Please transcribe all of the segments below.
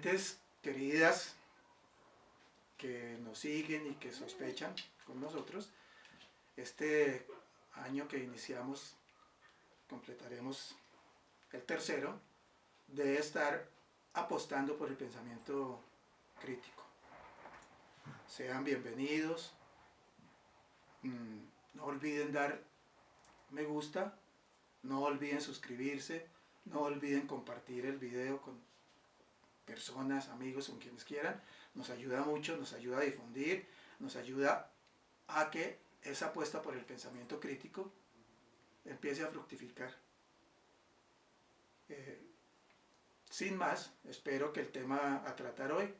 gentes queridas que nos siguen y que sospechan con nosotros, este año que iniciamos, completaremos el tercero, de estar apostando por el pensamiento crítico. Sean bienvenidos, no olviden dar me gusta, no olviden suscribirse, no olviden compartir el video con personas, amigos, con quienes quieran. Nos ayuda mucho, nos ayuda a difundir, nos ayuda a que esa apuesta por el pensamiento crítico empiece a fructificar. Sin más, espero que el tema a tratar hoy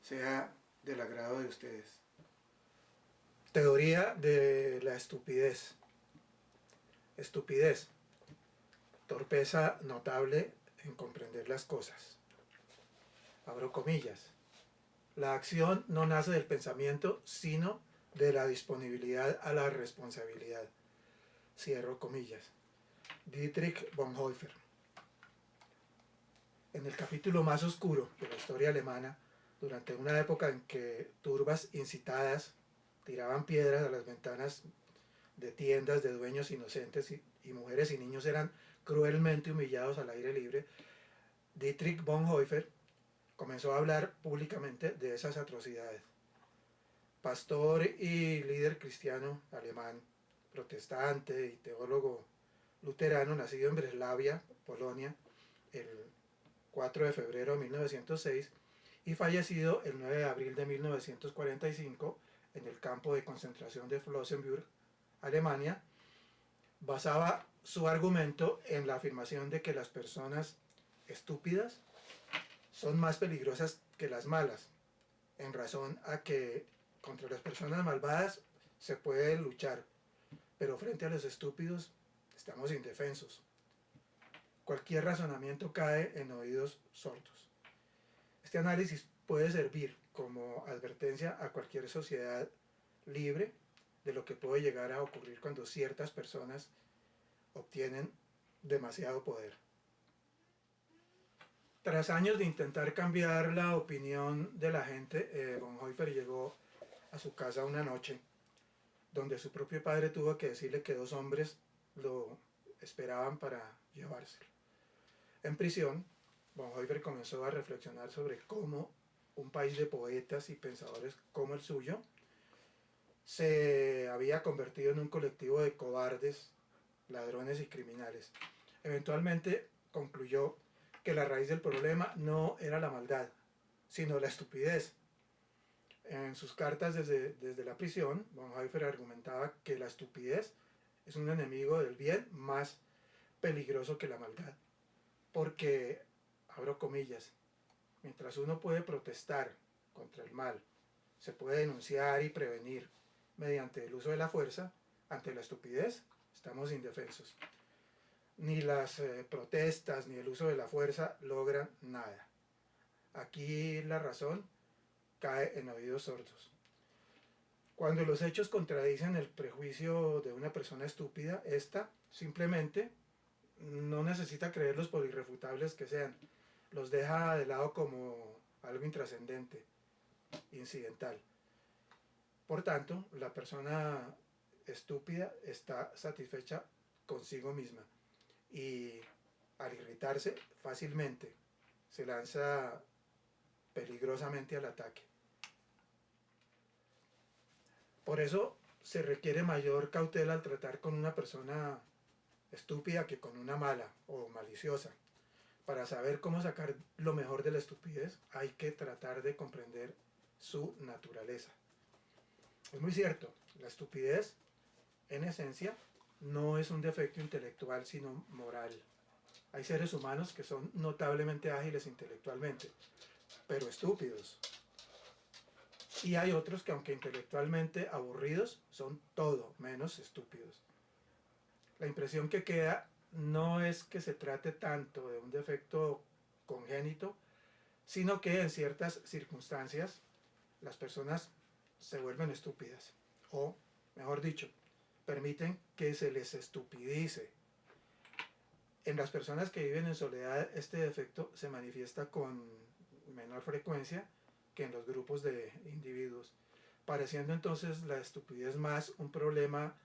sea del agrado de ustedes. Teoría de la estupidez. Estupidez. Torpeza notable en comprender las cosas. Abro comillas. La acción no nace del pensamiento, sino de la disponibilidad a la responsabilidad. Cierro comillas. Dietrich Bonhoeffer. En el capítulo más oscuro de la historia alemana, durante una época en que turbas incitadas tiraban piedras a las ventanas de tiendas de dueños inocentes y mujeres y niños eran cruelmente humillados al aire libre, Dietrich Bonhoeffer comenzó a hablar públicamente de esas atrocidades. Pastor y líder cristiano alemán, protestante y teólogo luterano, nacido en Breslavia, Polonia, el 4 de febrero de 1906 y fallecido el 9 de abril de 1945 en el campo de concentración de Flossenbürg, Alemania, basaba su argumento en la afirmación de que las personas estúpidas son más peligrosas que las malas, en razón a que contra las personas malvadas se puede luchar, pero frente a los estúpidos estamos indefensos. Cualquier razonamiento cae en oídos sordos. Este análisis puede servir como advertencia a cualquier sociedad libre de lo que puede llegar a ocurrir cuando ciertas personas obtienen demasiado poder. Tras años de intentar cambiar la opinión de la gente, Bonhoeffer llegó a su casa una noche donde su propio padre tuvo que decirle que dos hombres lo esperaban para llevárselo. En prisión, Bonhoeffer comenzó a reflexionar sobre cómo un país de poetas y pensadores como el suyo se había convertido en un colectivo de cobardes, ladrones y criminales. Eventualmente concluyó que la raíz del problema no era la maldad, sino la estupidez. En sus cartas desde la prisión, Bonhoeffer argumentaba que la estupidez es un enemigo del bien más peligroso que la maldad, porque, abro comillas, mientras uno puede protestar contra el mal, se puede denunciar y prevenir mediante el uso de la fuerza, ante la estupidez estamos indefensos. Ni las protestas ni el uso de la fuerza logran nada. Aquí la razón cae en oídos sordos. Cuando los hechos contradicen el prejuicio de una persona estúpida, ésta simplemente no necesita creerlos por irrefutables que sean. Los deja de lado como algo intrascendente, incidental. Por tanto, la persona estúpida está satisfecha consigo misma y al irritarse fácilmente se lanza peligrosamente al ataque. Por eso se requiere mayor cautela al tratar con una persona estúpida que con una mala o maliciosa. Para saber cómo sacar lo mejor de la estupidez hay que tratar de comprender su naturaleza. Es muy cierto, la estupidez en esencia no es un defecto intelectual sino moral. Hay seres humanos que son notablemente ágiles intelectualmente, pero estúpidos. Y hay otros que, aunque intelectualmente aburridos, son todo menos estúpidos. La impresión que queda no es que se trate tanto de un defecto congénito, sino que en ciertas circunstancias las personas se vuelven estúpidas, o, mejor dicho, permiten que se les estupidice. En las personas que viven en soledad, este defecto se manifiesta con menor frecuencia que en los grupos de individuos, pareciendo entonces la estupidez más un problema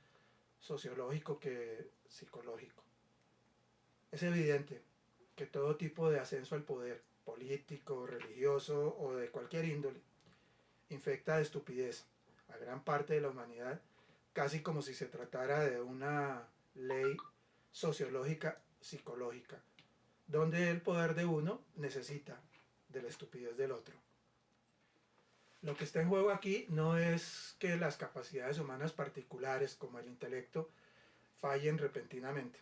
sociológico que psicológico. Es evidente que todo tipo de ascenso al poder, político, religioso o de cualquier índole, infecta de estupidez a gran parte de la humanidad, casi como si se tratara de una ley sociológica psicológica, donde el poder de uno necesita de la estupidez del otro. Lo que está en juego aquí no es que las capacidades humanas particulares, como el intelecto, fallen repentinamente.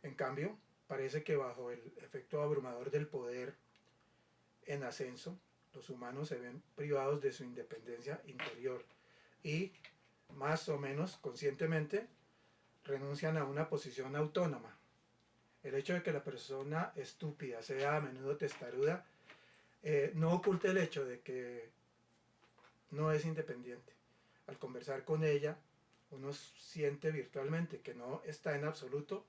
En cambio, parece que bajo el efecto abrumador del poder en ascenso, los humanos se ven privados de su independencia interior y, más o menos conscientemente, renuncian a una posición autónoma. El hecho de que la persona estúpida sea a menudo testaruda no oculta el hecho de que no es independiente. Al conversar con ella, uno siente virtualmente que no está en absoluto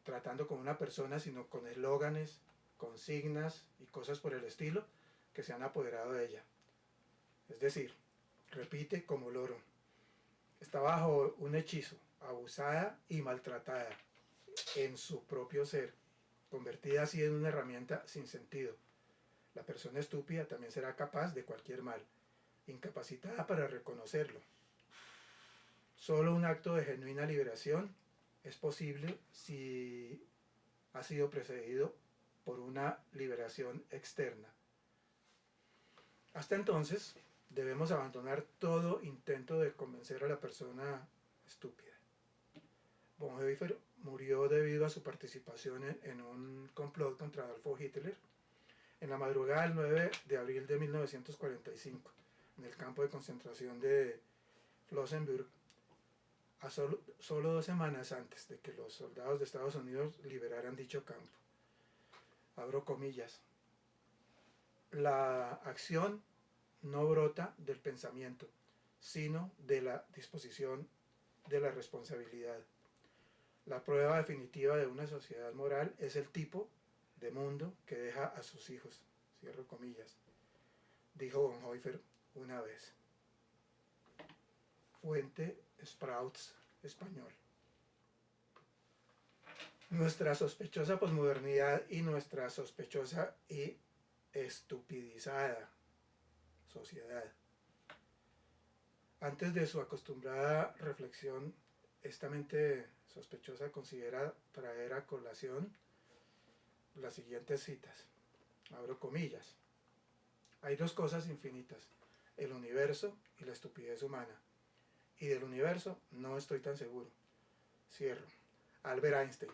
tratando con una persona, sino con eslóganes, consignas y cosas por el estilo que se han apoderado de ella. Es decir, repite como loro. Está bajo un hechizo, abusada y maltratada en su propio ser, convertida así en una herramienta sin sentido. La persona estúpida también será capaz de cualquier mal, incapacitada para reconocerlo. Solo un acto de genuina liberación es posible si ha sido precedido por una liberación externa. Hasta entonces, debemos abandonar todo intento de convencer a la persona estúpida. Bonhoeffer murió debido a su participación en un complot contra Adolfo Hitler en la madrugada del 9 de abril de 1945, en el campo de concentración de Flossenbürg, a solo 2 semanas antes de que los soldados de Estados Unidos liberaran dicho campo. Abro comillas. La acción no brota del pensamiento, sino de la disposición de la responsabilidad. La prueba definitiva de una sociedad moral es el tipo de mundo que deja a sus hijos, cierro comillas, dijo Bonhoeffer una vez. Fuente Sprouts español. Nuestra sospechosa posmodernidad y nuestra sospechosa y estupidizada sociedad. Antes de su acostumbrada reflexión, esta mente sospechosa considera traer a colación las siguientes citas. Abro comillas. Hay dos cosas infinitas, el universo y la estupidez humana. Y del universo no estoy tan seguro. Cierro. Albert Einstein.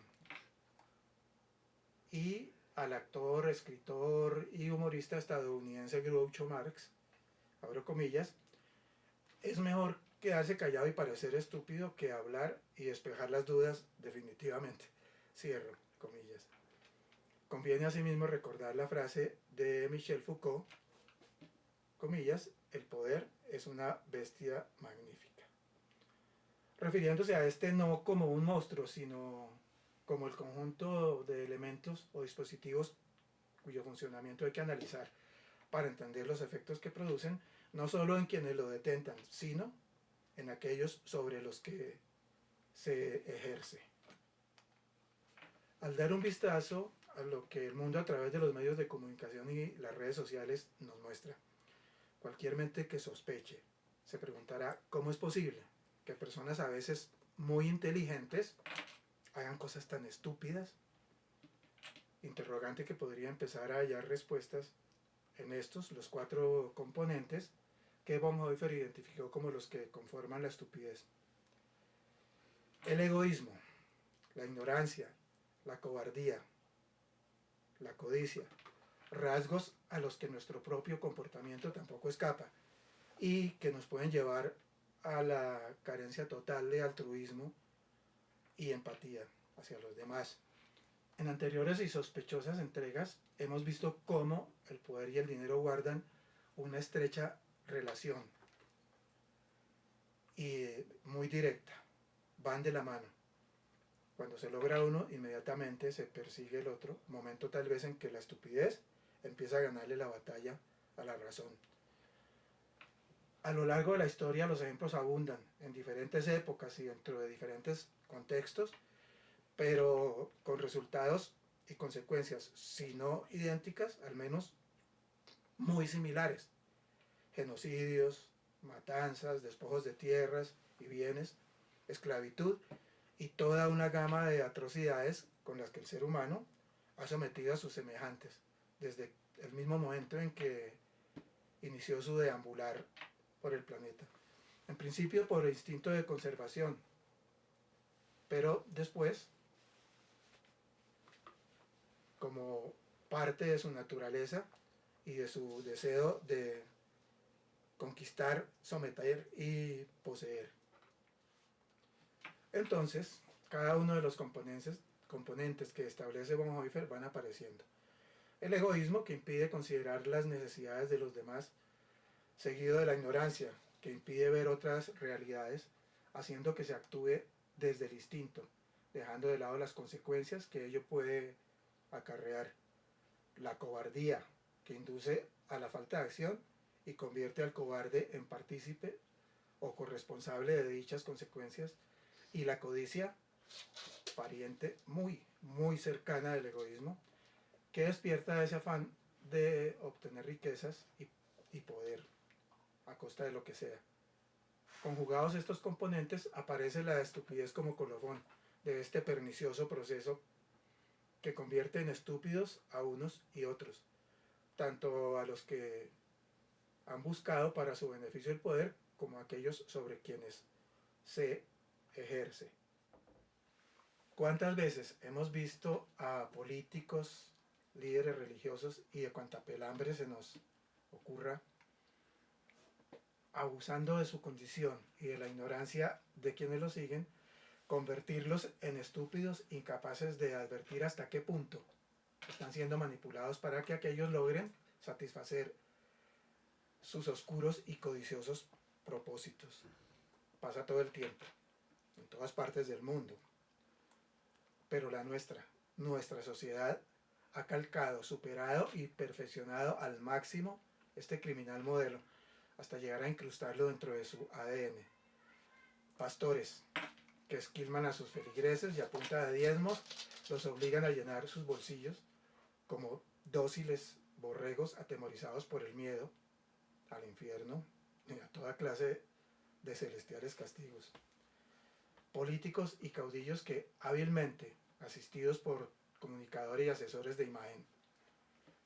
Y al actor, escritor y humorista estadounidense Groucho Marx, abro comillas, es mejor quedarse callado y parecer estúpido que hablar y despejar las dudas definitivamente. Cierro comillas. Conviene asimismo recordar la frase de Michel Foucault, comillas, el poder es una bestia magnífica. Refiriéndose a este no como un monstruo, sino como el conjunto de elementos o dispositivos cuyo funcionamiento hay que analizar para entender los efectos que producen, no solo en quienes lo detentan, sino en aquellos sobre los que se ejerce. Al dar un vistazo a lo que el mundo a través de los medios de comunicación y las redes sociales nos muestra, cualquier mente que sospeche se preguntará cómo es posible que personas a veces muy inteligentes hagan cosas tan estúpidas. Interrogante que podría empezar a hallar respuestas en estos, los 4 componentes que Bonhoeffer identificó como los que conforman la estupidez. El egoísmo, la ignorancia, la cobardía, la codicia, rasgos a los que nuestro propio comportamiento tampoco escapa y que nos pueden llevar a la carencia total de altruismo y empatía hacia los demás. En anteriores y sospechosas entregas hemos visto cómo el poder y el dinero guardan una estrecha relación y muy directa, van de la mano. Cuando se logra uno, inmediatamente se persigue el otro, momento tal vez en que la estupidez empieza a ganarle la batalla a la razón. A lo largo de la historia los ejemplos abundan en diferentes épocas y dentro de diferentes contextos, pero con resultados y consecuencias, si no idénticas, al menos muy similares. Genocidios, matanzas, despojos de tierras y bienes, esclavitud y toda una gama de atrocidades con las que el ser humano ha sometido a sus semejantes desde el mismo momento en que inició su deambular por el planeta. En principio por instinto de conservación, pero después como parte de su naturaleza y de su deseo de conquistar, someter y poseer. Entonces, cada uno de los componentes que establece Bonhoeffer van apareciendo. El egoísmo, que impide considerar las necesidades de los demás, seguido de la ignorancia, que impide ver otras realidades, haciendo que se actúe desde el instinto, dejando de lado las consecuencias que ello puede acarrear. La cobardía, que induce a la falta de acción y convierte al cobarde en partícipe o corresponsable de dichas consecuencias. Y la codicia, pariente muy cercana del egoísmo, que despierta ese afán de obtener riquezas y poder a costa de lo que sea. Conjugados estos componentes, aparece la estupidez como colofón de este pernicioso proceso que convierte en estúpidos a unos y otros, tanto a los que han buscado para su beneficio el poder como a aquellos sobre quienes se ejerce. ¿Cuántas veces hemos visto a políticos, líderes religiosos y de cuanta pelambre se nos ocurra, abusando de su condición y de la ignorancia de quienes lo siguen, convertirlos en estúpidos incapaces de advertir hasta qué punto están siendo manipulados para que aquellos logren satisfacer sus oscuros y codiciosos propósitos? Pasa todo el tiempo, en todas partes del mundo. Pero la nuestra sociedad ha calcado, superado y perfeccionado al máximo este criminal modelo, hasta llegar a incrustarlo dentro de su ADN. Pastores que esquilman a sus feligreses y a punta de diezmos los obligan a llenar sus bolsillos como dóciles borregos atemorizados por el miedo al infierno y a toda clase de celestiales castigos. Políticos y caudillos que hábilmente, asistidos por comunicadores y asesores de imagen,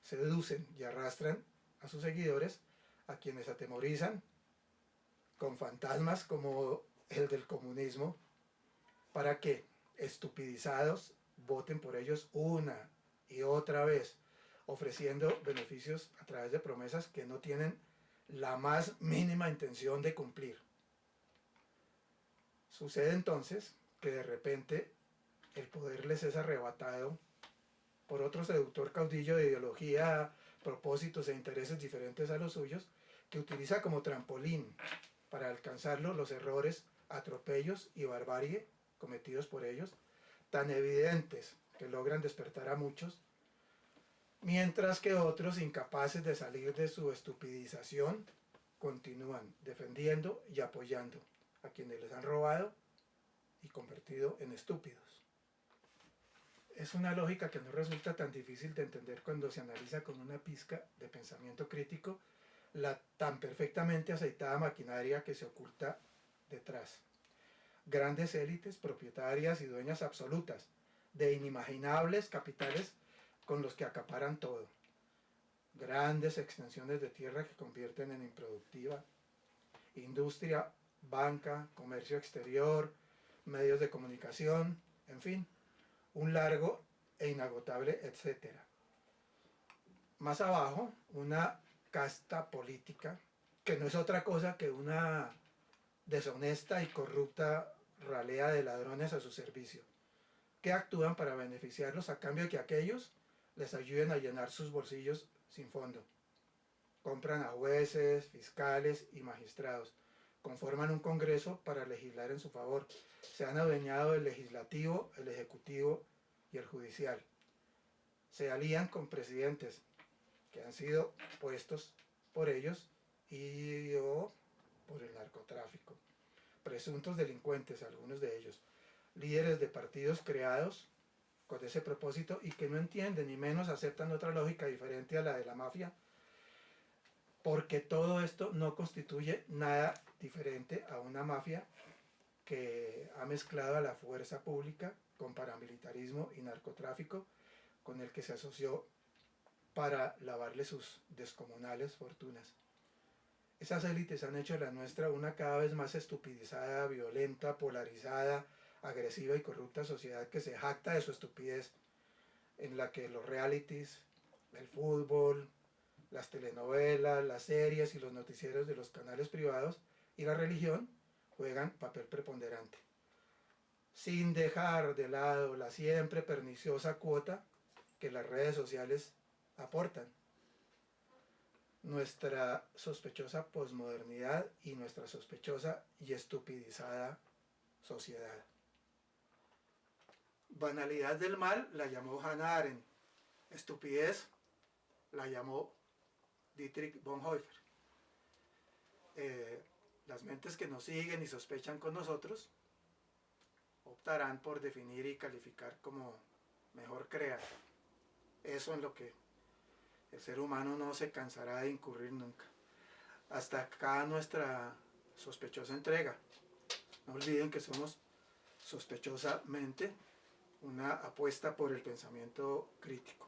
seducen y arrastran a sus seguidores, a quienes atemorizan con fantasmas como el del comunismo, para que, estupidizados, voten por ellos una y otra vez, ofreciendo beneficios a través de promesas que no tienen la más mínima intención de cumplir. Sucede entonces que de repente el poder les es arrebatado por otro seductor caudillo de ideología, propósitos e intereses diferentes a los suyos, que utiliza como trampolín para alcanzarlo los errores, atropellos y barbarie cometidos por ellos, tan evidentes que logran despertar a muchos, mientras que otros, incapaces de salir de su estupidización, continúan defendiendo y apoyando a quienes les han robado y convertido en estúpidos. Es una lógica que no resulta tan difícil de entender cuando se analiza con una pizca de pensamiento crítico la tan perfectamente aceitada maquinaria que se oculta detrás. Grandes élites propietarias y dueñas absolutas de inimaginables capitales con los que acaparan todo. Grandes extensiones de tierra que convierten en improductiva. Industria, banca, comercio exterior, medios de comunicación, en fin, un largo e inagotable etcétera. Más abajo, una casta política que no es otra cosa que una deshonesta y corrupta ralea de ladrones a su servicio, que actúan para beneficiarlos a cambio de que aquellos les ayuden a llenar sus bolsillos sin fondo. Compran a jueces, fiscales y magistrados, conforman un congreso para legislar en su favor, se han adueñado del legislativo, el ejecutivo y el judicial. Se alían con presidentes que han sido puestos por ellos y o por el narcotráfico. Presuntos delincuentes, algunos de ellos, líderes de partidos creados con ese propósito y que no entienden ni menos aceptan otra lógica diferente a la de la mafia, porque todo esto no constituye nada diferente a una mafia que ha mezclado a la fuerza pública con paramilitarismo y narcotráfico, con el que se asoció para lavarle sus descomunales fortunas. Esas élites han hecho de la nuestra una cada vez más estupidizada, violenta, polarizada, agresiva y corrupta sociedad que se jacta de su estupidez, en la que los realities, el fútbol, las telenovelas, las series y los noticieros de los canales privados y la religión juegan papel preponderante, sin dejar de lado la siempre perniciosa cuota que las redes sociales aportan. Nuestra sospechosa posmodernidad y nuestra sospechosa y estupidizada sociedad. Banalidad del mal la llamó Hannah Arendt, estupidez la llamó Dietrich Bonhoeffer. Las mentes que nos siguen y sospechan con nosotros optarán por definir y calificar como mejor crean. Eso en lo que el ser humano no se cansará de incurrir nunca. Hasta acá nuestra sospechosa entrega. No olviden que somos sospechosamente una apuesta por el pensamiento crítico.